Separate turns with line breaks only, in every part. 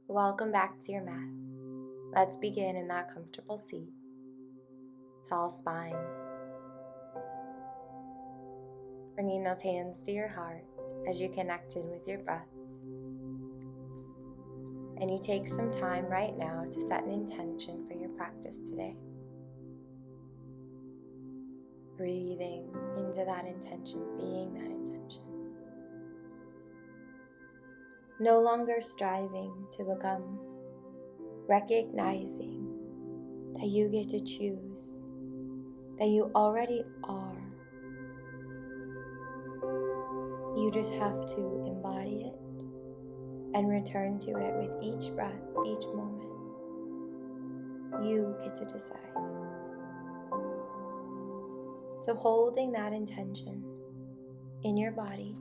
Welcome back to your mat. Let's begin in that comfortable seat. Tall spine. Bringing those hands to your heart as you connect in with your breath. And you take some time right now to set an intention for your practice today. Breathing into that intention, being that intention. No longer striving to become, recognizing that you get to choose, that you already are. You just have to embody it and return to it with each breath, each moment. You get to decide. So holding that intention in your body,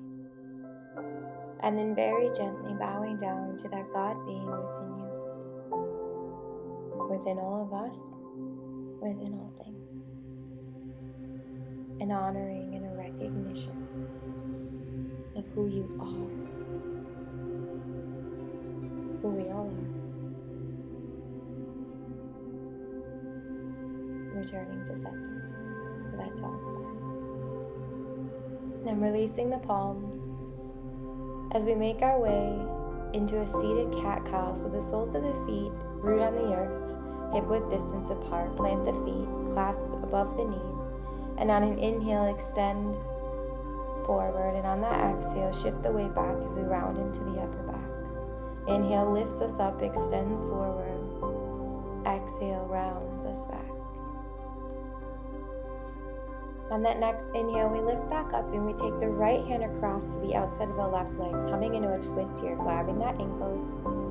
and then very gently bowing down to that God being within you, within all of us, within all things, and honoring and a recognition of who you are, who we all are. Returning to center, to that tall spine. Then releasing the palms as we make our way into a seated cat-cow, so the soles of the feet root on the earth, hip-width distance apart. Plant the feet, clasp above the knees, and on an inhale, extend forward, and on that exhale, shift the weight back as we round into the upper back. Inhale lifts us up, extends forward. Exhale rounds us back. On that next inhale, we lift back up and we take the right hand across to the outside of the left leg, coming into a twist here, grabbing that ankle,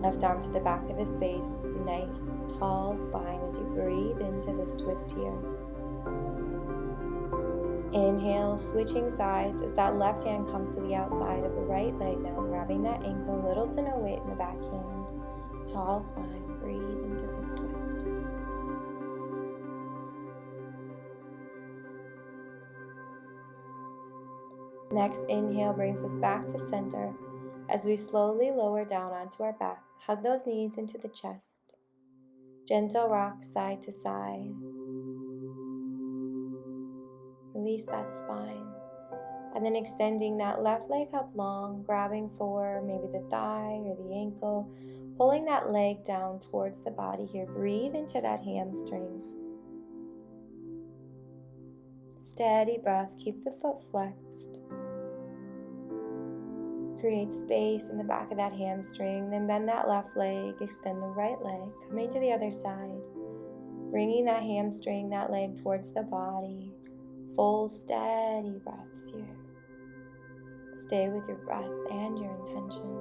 left arm to the back of the space, nice tall spine as you breathe into this twist here. Inhale, switching sides as that left hand comes to the outside of the right leg now, grabbing that ankle, little to no weight in the back hand, tall spine, breathe into this twist. Next inhale brings us back to center as we slowly lower down onto our back. Hug those knees into the chest. Gentle rock side to side. Release that spine. And then extending that left leg up long, grabbing for maybe the thigh or the ankle, pulling that leg down towards the body here. Breathe into that hamstring. Steady breath, keep the foot flexed. Create space in the back of that hamstring, then bend that left leg, extend the right leg, coming to the other side, bringing that hamstring, that leg towards the body. Full steady breaths here. Stay with your breath and your intention.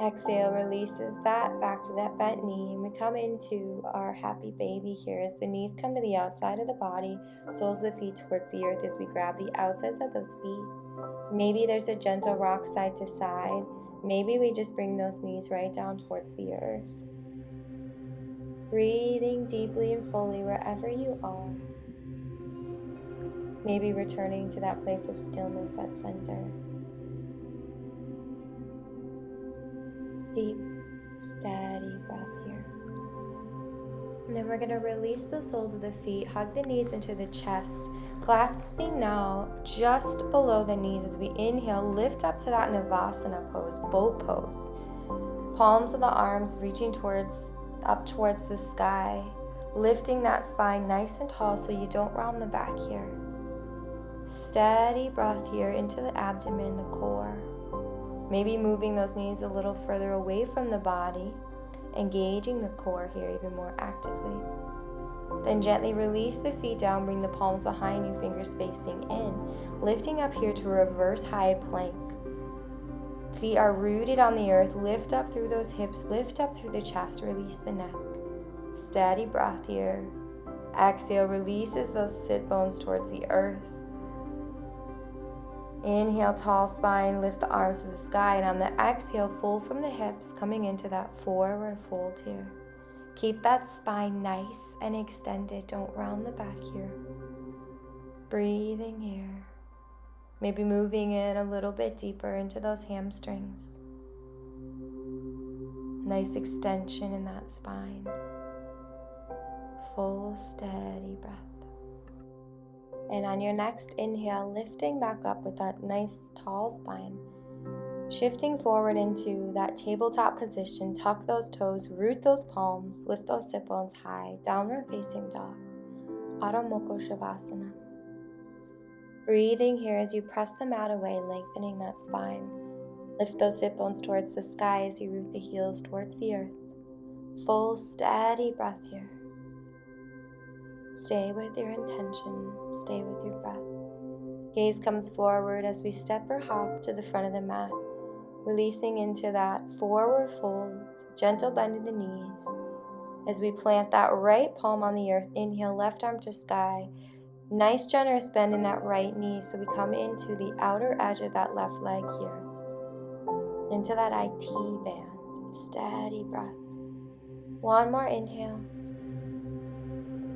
Exhale releases that back to that bent knee, and we come into our happy baby here as the knees come to the outside of the body, soles of the feet towards the earth as we grab the outsides of those feet. Maybe there's a gentle rock side to side. Maybe we just bring those knees right down towards the earth. Breathing deeply and fully wherever you are. Maybe returning to that place of stillness at center. Deep, steady breath here. And then we're going to release the soles of the feet, hug the knees into the chest, clasping now just below the knees as we inhale, lift up to that Navasana pose, boat pose. Palms of the arms reaching up towards the sky, lifting that spine nice and tall so you don't round the back here. Steady breath here into the abdomen, the core. Maybe moving those knees a little further away from the body, engaging the core here even more actively. Then gently release the feet down, bring the palms behind you, fingers facing in, lifting up here to reverse high plank. Feet are rooted on the earth, lift up through those hips, lift up through the chest, release the neck. Steady breath here. Exhale, releases those sit bones towards the earth. Inhale, tall spine, lift the arms to the sky, and on the exhale, fold from the hips, coming into that forward fold here. Keep that spine nice and extended, don't round the back here. Breathing here. Maybe moving in a little bit deeper into those hamstrings. Nice extension in that spine. Full, steady breath. And on your next inhale, lifting back up with that nice tall spine. Shifting forward into that tabletop position, tuck those toes, root those palms, lift those sit bones high, downward facing dog, Adho Mukha Shavasana. Breathing here as you press the mat away, lengthening that spine. Lift those sit bones towards the sky as you root the heels towards the earth. Full, steady breath here. Stay with your intention, stay with your breath. Gaze comes forward as we step or hop to the front of the mat, releasing into that forward fold, gentle bend in the knees. As we plant that right palm on the earth, inhale, left arm to sky. Nice generous bend in that right knee, so we come into the outer edge of that left leg here. Into that IT band, steady breath. One more inhale.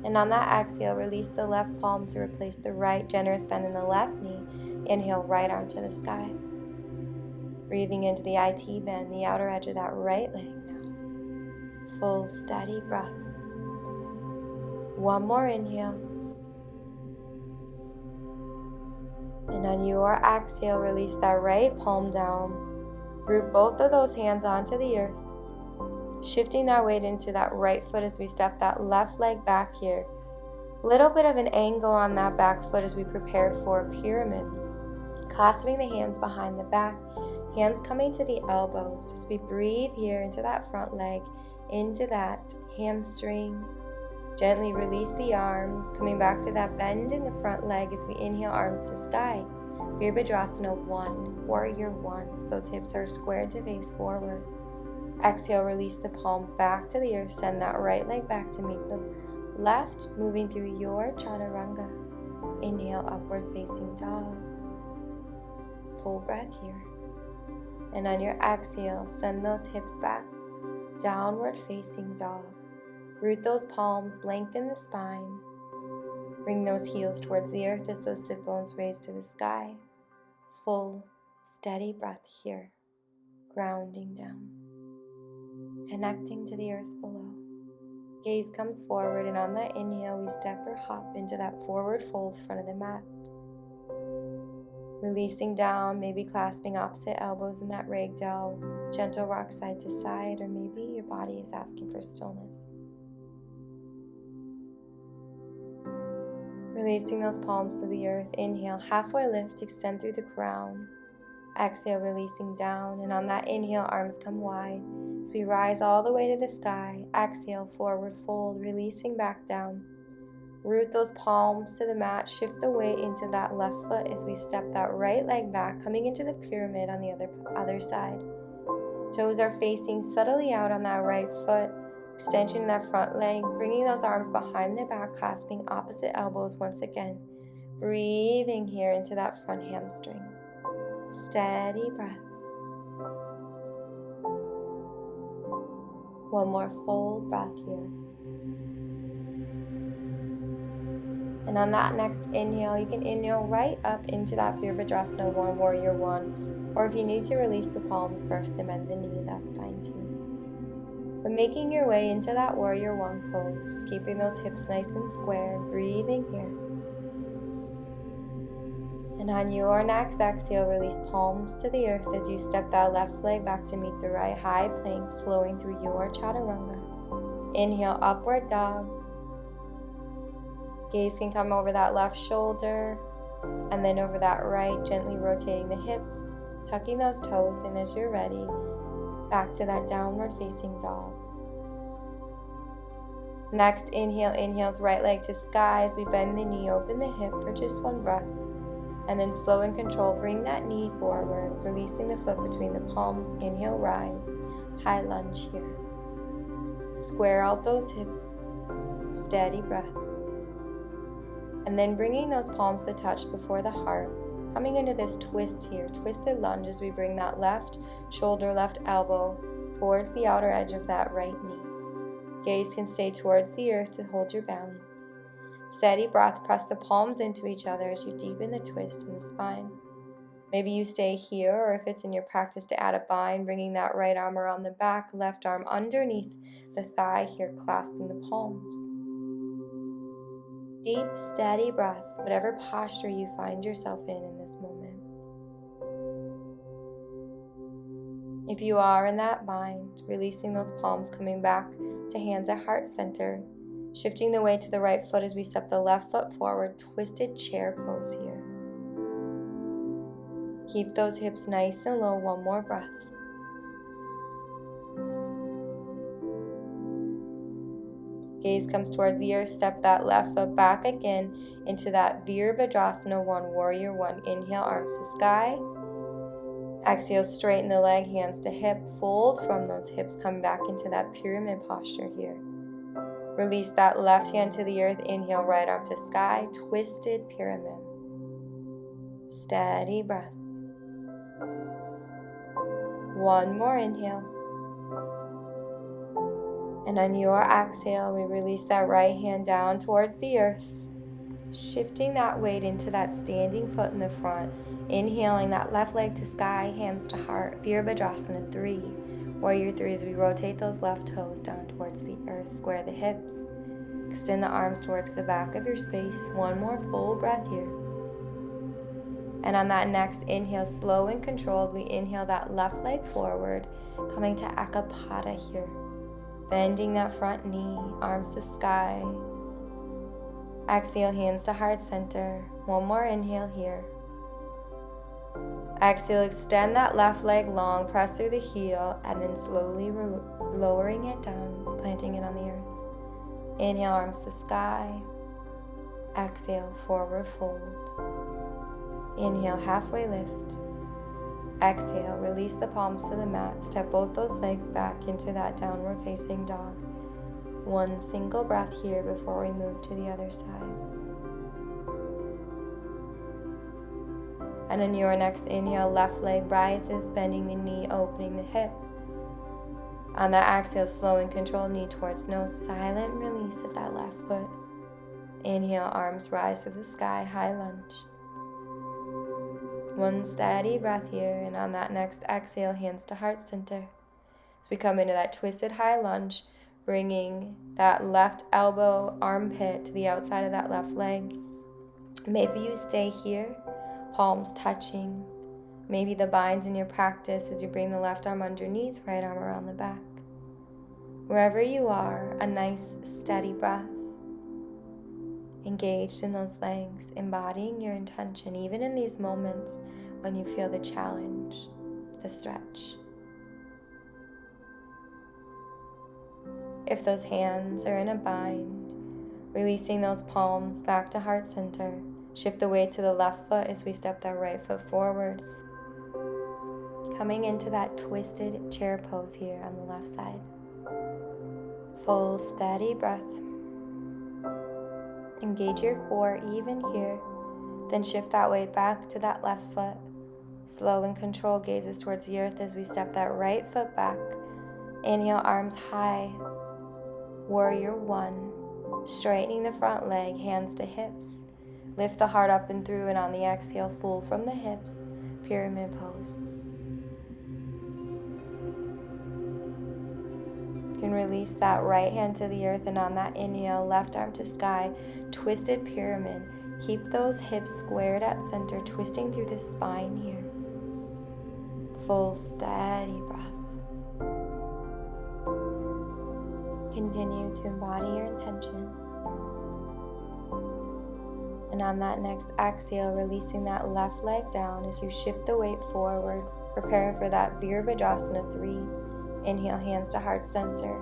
And on that exhale, release the left palm to replace the right, generous bend in the left knee. Inhale, right arm to the sky. Breathing into the IT bend, the outer edge of that right leg now. Full, steady breath. One more inhale. And on your exhale, release that right palm down. Root both of those hands onto the earth. Shifting that weight into that right foot as we step that left leg back here. Little bit of an angle on that back foot as we prepare for a pyramid. Clasping the hands behind the back, hands coming to the elbows as we breathe here into that front leg, into that hamstring. Gently release the arms, coming back to that bend in the front leg as we inhale, arms to sky. Virabhadrasana 1, Warrior 1, as those hips are squared to face forward. Exhale, release the palms back to the earth. Send that right leg back to meet the left, moving through your chaturanga. Inhale, upward facing dog. Full breath here. And on your exhale, send those hips back. Downward facing dog. Root those palms, lengthen the spine. Bring those heels towards the earth as those sit bones raise to the sky. Full, steady breath here. Grounding down. Connecting to the earth below. Gaze comes forward, and on that inhale, we step or hop into that forward fold front of the mat. Releasing down, maybe clasping opposite elbows in that ragdoll. Gentle rock side to side, or maybe your body is asking for stillness. Releasing those palms to the earth. Inhale, halfway lift, extend through the crown. Exhale, releasing down, and on that inhale, arms come wide. As we rise all the way to the sky, exhale, forward fold, releasing back down. Root those palms to the mat, shift the weight into that left foot as we step that right leg back, coming into the pyramid on the other side. Toes are facing subtly out on that right foot, extension in that front leg, bringing those arms behind the back, clasping opposite elbows once again. Breathing here into that front hamstring. Steady breath. One more full breath here. And on that next inhale, you can inhale right up into that Virabhadrasana 1, Warrior 1. Or if you need to release the palms first and bend the knee, that's fine too. But making your way into that Warrior 1 pose, keeping those hips nice and square, breathing here. And on your next exhale, release palms to the earth as you step that left leg back to meet the right, high plank, flowing through your chaturanga. Inhale, upward dog. Gaze can come over that left shoulder and then over that right, gently rotating the hips, tucking those toes in as you're ready. Back to that downward facing dog. Next inhale, inhales right leg to sky as we bend the knee, open the hip for just one breath. And then slow and control, bring that knee forward, releasing the foot between the palms. Inhale, rise, high lunge here. Square out those hips, steady breath. And then bringing those palms to touch before the heart, coming into this twist here, twisted lunge as we bring that left shoulder, left elbow towards the outer edge of that right knee. Gaze can stay towards the earth to hold your balance. Steady breath, press the palms into each other as you deepen the twist in the spine. Maybe you stay here, or if it's in your practice to add a bind, bringing that right arm around the back, left arm underneath the thigh here, clasping the palms. Deep, steady breath, whatever posture you find yourself in this moment. If you are in that bind, releasing those palms, coming back to hands at heart center, shifting the weight to the right foot as we step the left foot forward, twisted chair pose here. Keep those hips nice and low, one more breath. Gaze comes towards the earth, step that left foot back again into that Virabhadrasana 1, Warrior 1. Inhale, arms to sky. Exhale, straighten the leg, hands to hip, fold from those hips, come back into that pyramid posture here. Release that left hand to the earth, inhale, right arm to sky, twisted pyramid. Steady breath. One more inhale. And on your exhale, we release that right hand down towards the earth, shifting that weight into that standing foot in the front. Inhaling that left leg to sky, hands to heart. Virabhadrasana 3. Warrior 3 as we rotate those left toes down towards the earth. Square the hips. Extend the arms towards the back of your space. One more full breath here. And on that next inhale, slow and controlled, we inhale that left leg forward, coming to Akapada here. Bending that front knee, arms to sky. Exhale, hands to heart center. One more inhale here. Exhale, extend that left leg long, press through the heel, and then slowly lowering it down, planting it on the earth. Inhale, arms to sky. Exhale, forward fold. Inhale, halfway lift. Exhale, release the palms to the mat. Step both those legs back into that downward facing dog. One single breath here before we move to the other side. And on your next inhale, left leg rises, bending the knee, opening the hip. On that exhale, slow and controlled, knee towards nose, silent release of that left foot. Inhale, arms rise to the sky, high lunge. One steady breath here, and on that next exhale, hands to heart center. As we come into that twisted high lunge, bringing that left elbow, armpit to the outside of that left leg. Maybe you stay here, palms touching. Maybe the binds in your practice as you bring the left arm underneath, right arm around the back. Wherever you are, a nice steady breath. Engaged in those legs, embodying your intention, even in these moments when you feel the challenge, the stretch. If those hands are in a bind, releasing those palms back to heart center. Shift the weight to the left foot as we step that right foot forward. Coming into that twisted chair pose here on the left side. Full steady breath. Engage your core even here. Then shift that weight back to that left foot. Slow and controlled gazes towards the earth as we step that right foot back. Inhale, arms high. Warrior 1. Straightening the front leg, hands to hips. Lift the heart up and through, and on the exhale, full from the hips, pyramid pose. You can release that right hand to the earth, and on that inhale, left arm to sky, twisted pyramid. Keep those hips squared at center, twisting through the spine here. Full steady breath. Continue to embody your intention. And on that next exhale, releasing that left leg down as you shift the weight forward, preparing for that Virabhadrasana 3. Inhale, hands to heart center.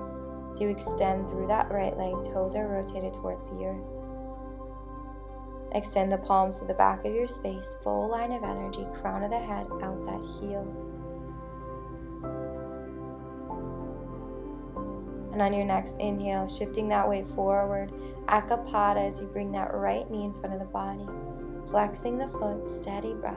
So you extend through that right leg, toes are rotated towards the earth. Extend the palms to the back of your space, full line of energy, crown of the head, out that heel. And on your next inhale, shifting that weight forward, Akapada as you bring that right knee in front of the body, flexing the foot, steady breath.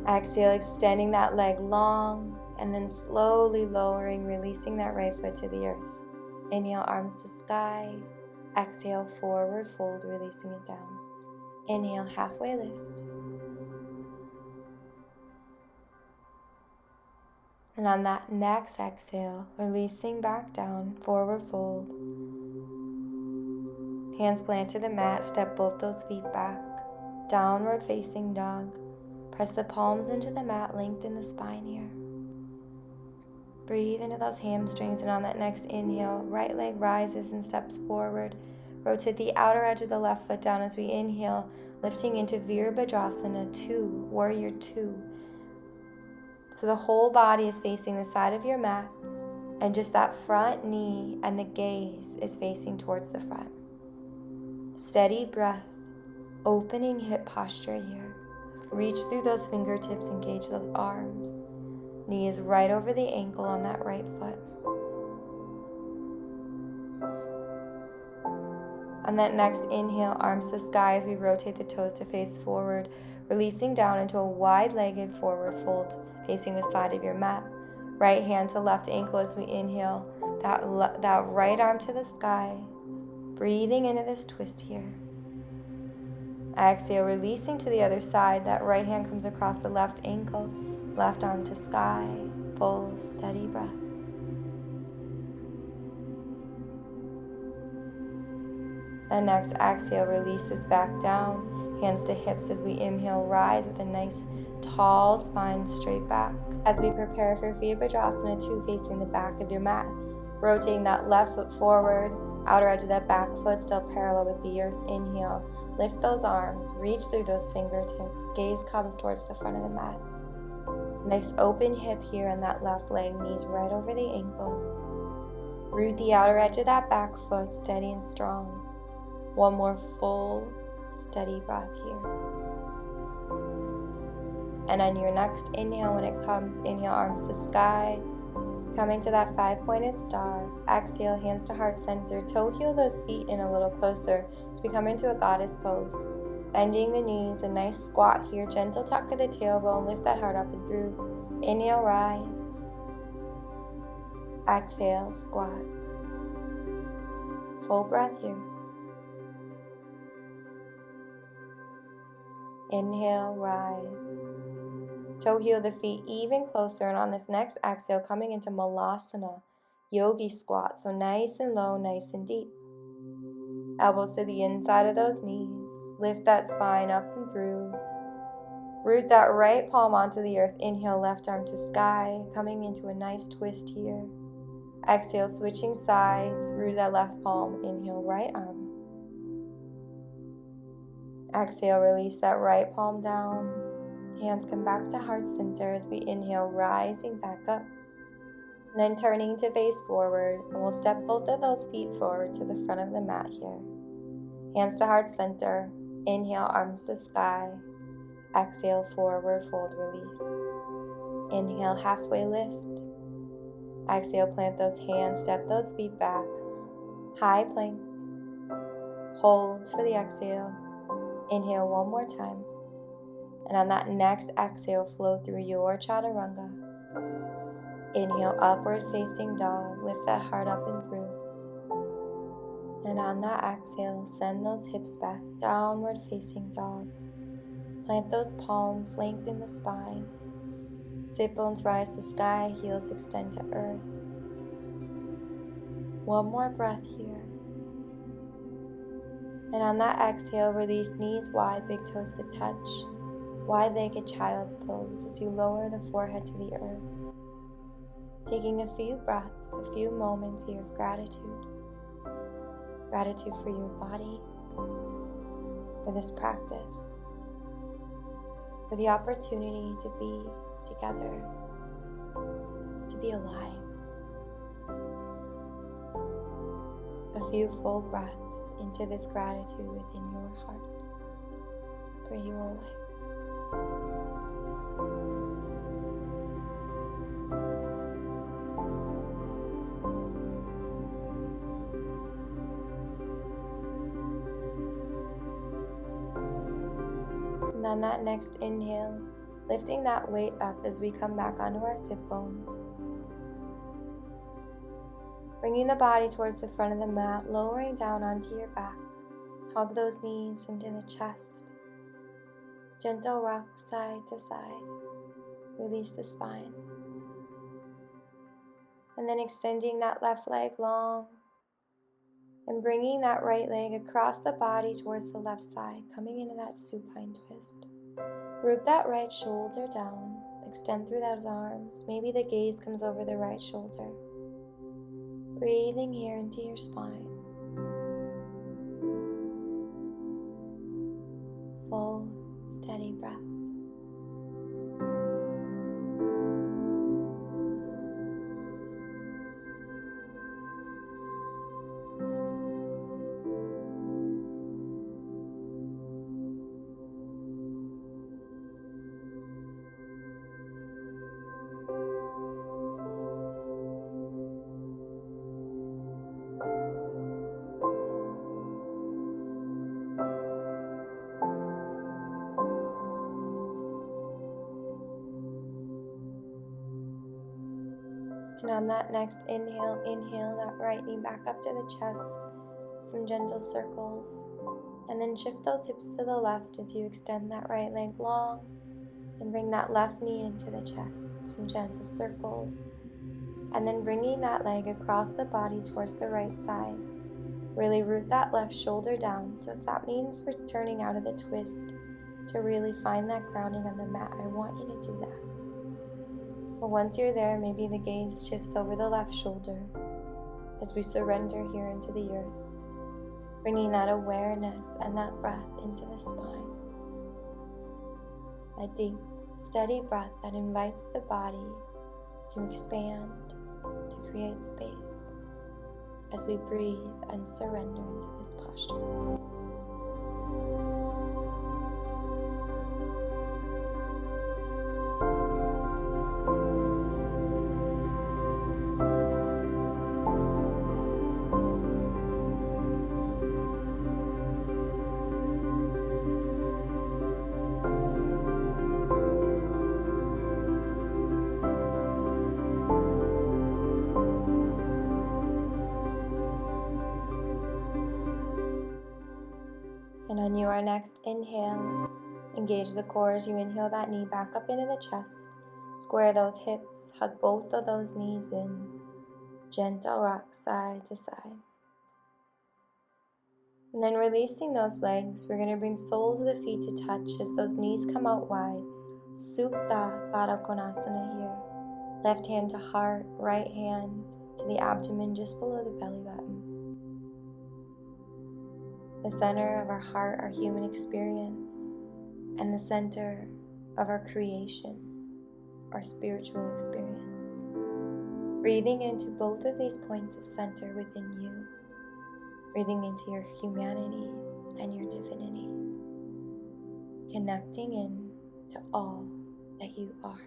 Exhale, extending that leg long, and then slowly lowering, releasing that right foot to the earth. Inhale, arms to sky. Exhale, forward fold, releasing it down. Inhale, halfway lift. And on that next exhale, releasing back down, forward fold. Hands plant to the mat, step both those feet back. Downward facing dog. Press the palms into the mat, lengthen the spine here. Breathe into those hamstrings, and on that next inhale, right leg rises and steps forward. Rotate the outer edge of the left foot down as we inhale, lifting into Virabhadrasana 2, Warrior 2. So the whole body is facing the side of your mat, and just that front knee and the gaze is facing towards the front. Steady breath, opening hip posture here. Reach through those fingertips, engage those arms. Knee is right over the ankle on that right foot. On that next inhale, arms to sky as we rotate the toes to face forward, releasing down into a wide-legged forward fold facing the side of your mat. Right hand to left ankle as we inhale, that right arm to the sky, breathing into this twist here. Exhale, releasing to the other side, that right hand comes across the left ankle, left arm to sky, full steady breath. And next exhale, releases back down, hands to hips as we inhale, rise with a nice tall spine straight back. As we prepare for Virabhadrasana 2, facing the back of your mat, rotating that left foot forward, outer edge of that back foot still parallel with the earth. Inhale, lift those arms, reach through those fingertips, gaze comes towards the front of the mat. Nice open hip here on that left leg, knees right over the ankle. Root the outer edge of that back foot, steady and strong. One more full, steady breath here. And on your next inhale, when it comes, inhale, arms to sky, coming to that 5-pointed star. Exhale, hands to heart center, toe heel those feet in a little closer as we come into a goddess pose. Bending the knees, a nice squat here, gentle tuck of the tailbone, lift that heart up and through. Inhale, rise. Exhale, squat. Full breath here. Inhale, rise. Toe heel the feet even closer, and on this next exhale, coming into Malasana, yogi squat. So nice and low, nice and deep. Elbows to the inside of those knees. Lift that spine up and through. Root that right palm onto the earth. Inhale, left arm to sky, coming into a nice twist here. Exhale, switching sides. Root that left palm. Inhale, right arm. Exhale, release that right palm down. Hands come back to heart center as we inhale, rising back up. And then turning to face forward, and we'll step both of those feet forward to the front of the mat here. Hands to heart center. Inhale, arms to sky. Exhale, forward fold, release. Inhale, halfway lift. Exhale, plant those hands, step those feet back. High plank. Hold for the exhale. Inhale one more time. And on that next exhale, flow through your chaturanga. Inhale, upward facing dog. Lift that heart up and through. And on that exhale, send those hips back. Downward facing dog. Plant those palms, lengthen the spine. Sit bones rise to sky, heels extend to earth. One more breath here. And on that exhale, release knees wide, big toes to touch. Wide-legged child's pose as you lower the forehead to the earth. Taking a few breaths, a few moments here of gratitude. Gratitude for your body, for this practice, for the opportunity to be together, to be alive. A few full breaths into this gratitude within your heart for your life. And on that next inhale, lifting that weight up as we come back onto our sit bones. Bringing the body towards the front of the mat, lowering down onto your back. Hug those knees into the chest. Gentle rock side to side. Release the spine. And then extending that left leg long and bringing that right leg across the body towards the left side, coming into that supine twist. Root that right shoulder down. Extend through those arms. Maybe the gaze comes over the right shoulder. Breathing here into your spine. Full, steady breath. And on that next inhale, inhale that right knee back up to the chest, some gentle circles, and then shift those hips to the left as you extend that right leg long and bring that left knee into the chest, some gentle circles, and then bringing that leg across the body towards the right side. Really root that left shoulder down. So if that means returning out of the twist to really find that grounding on the mat, I want you to do that. But once you're there, maybe the gaze shifts over the left shoulder as we surrender here into the earth, bringing that awareness and that breath into the spine. A deep, steady breath that invites the body to expand, to create space as we breathe and surrender into this posture. And on your next inhale, engage the core as you inhale that knee back up into the chest. Square those hips, hug both of those knees in. Gentle rock side to side. And then releasing those legs, we're going to bring soles of the feet to touch as those knees come out wide. Supta Baddha Konasana here. Left hand to heart, right hand to the abdomen just below the belly button. The center of our heart, our human experience, and the center of our creation, our spiritual experience. Breathing into both of these points of center within you, breathing into your humanity and your divinity, connecting in to all that you are.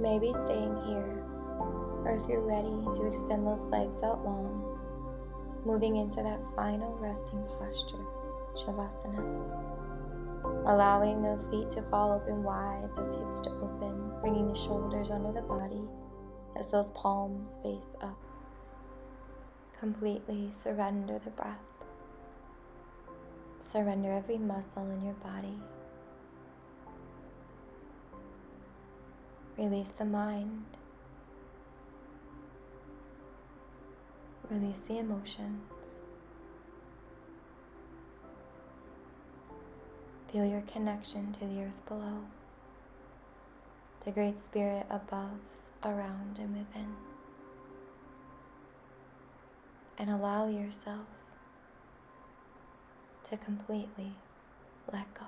Maybe staying here, or if you're ready to extend those legs out long, moving into that final resting posture, Shavasana. Allowing those feet to fall open wide, those hips to open, bringing the shoulders under the body as those palms face up. Completely surrender the breath. Surrender every muscle in your body. Release the mind. Release the emotions. Feel your connection to the earth below, the Great Spirit above, around, and within. and allow yourself to completely let go.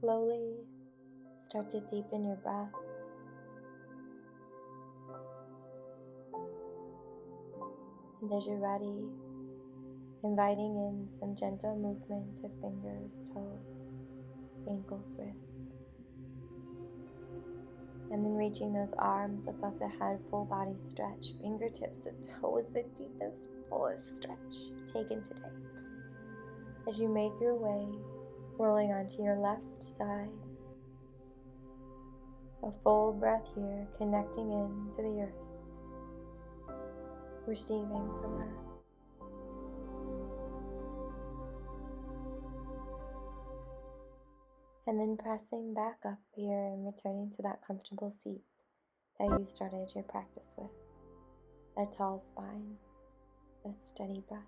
Slowly start to deepen your breath. And as you're ready, inviting in some gentle movement of fingers, toes, ankles, wrists. And then reaching those arms above the head, full body stretch, fingertips to toes, the deepest, fullest stretch taken today. As you make your way, rolling onto your left side, a full breath here, connecting in to the earth, receiving from her. And then pressing back up here and returning to that comfortable seat that you started your practice with. That tall spine, that steady breath.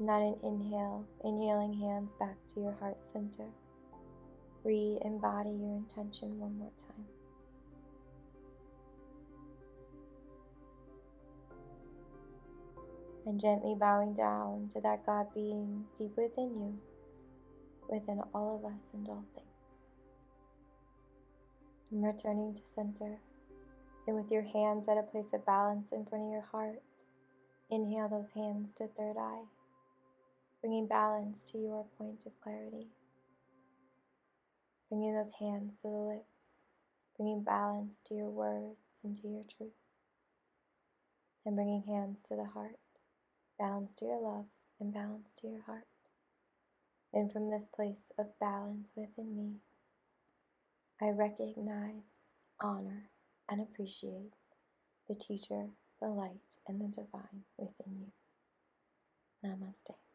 Not an inhale, inhaling hands back to your heart center. Re-embody your intention one more time. And gently bowing down to that God being deep within you, within all of us and all things. And returning to center, And with your hands at a place of balance in front of your heart, inhale those hands to third eye, bringing balance to your point of clarity. Bringing those hands to the lips, bringing balance to your words and to your truth. And bringing hands to the heart, balance to your love and balance to your heart. And from this place of balance within me, I recognize, honor, and appreciate the teacher, the light, and the divine within you. Namaste.